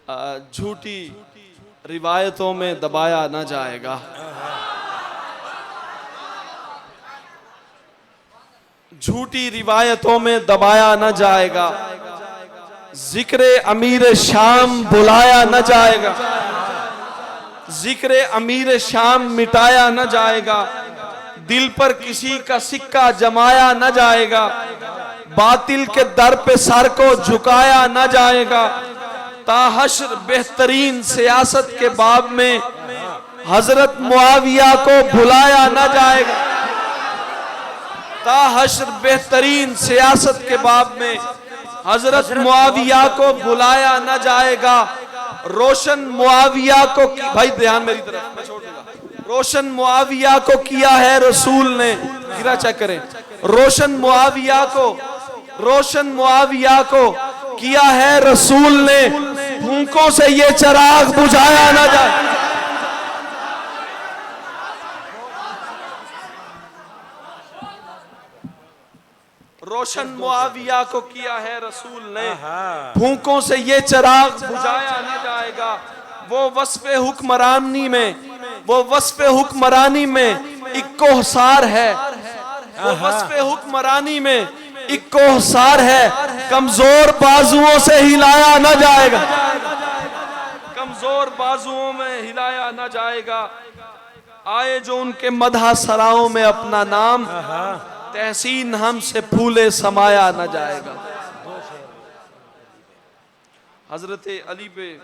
झूठी रिवायतों में दबाया न जाएगा। झूठी रिवायतों में दबाया न जाएगा। जिक्र अमीर शाम बुलाया न जाएगा। जिक्र अमीर शाम मिटाया न जाएगा। दिल पर किसी का सिक्का जमाया न जाएगा। बातिल के दर पे सर को झुकाया न जाएगा। ताहश्र बेहतरीन सियासत के बाब में हजरत मुआविया को भुलाया न जाएगा। ताहश्र बेहतरीन सियासत के बाब में हजरत मुआविया को भुलाया न जाएगा। रोशन मुआविया को, भाई ध्यान मेरी तरफ, मैं छोड़ दूंगा। रोशन मुआविया को किया है रसूल ने, गिरा चेक करें। रोशन मुआविया को किया है रसूल ने। भूखों से ये चिराग बुझाया न जाए। रोशन मुआविया को किया है रसूल ने। भूखों से ये चिराग बुझाया न जाएगा। वो वस्फ़े हुक्मरानी में इक्कोहसार है। वो वस्फ़े हुक्मरानी में इक्कोहसार है। कमजोर बाजुओं से हिलाया न जाएगा। कमजोर बाजुओं में हिलाया न जाएगा। आए जो उनके मदह सराओं में अपना नाम, तहसीन हमसे फूले समाया न जाएगा। हजरत अली पे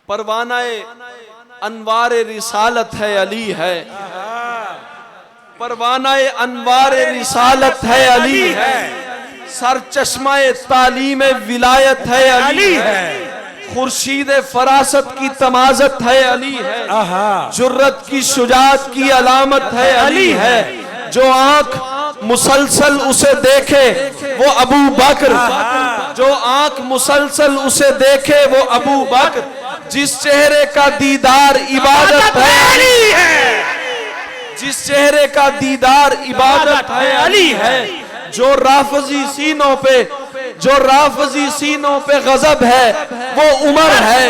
परवानाए अनवारे रिसालत है अली है। परवानाए अनवारे रिसालत है अली है। सर चश्माए तालीम विलायत है अली है। खुर्शीद फरासत की तमाजत है अली है। जुर्रत की शुजात की अलामत है अली है। जो आंख मुसलसल उसे देखे वो अबू बकर। जो आंख मुसलसल उसे देखे वो अबू बकर। जिस चेहरे का दीदार इबादत है अली है। जिस चेहरे का दीदार इबादत है अली है। जो राफजी सीनों पे गजब है वो उमर है।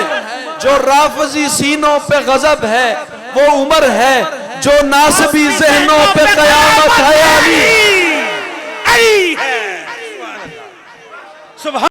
जो राफजी सीनों पे गजब है वो उमर है। जो नासबी ज़हनों पे क़यामत है अली है।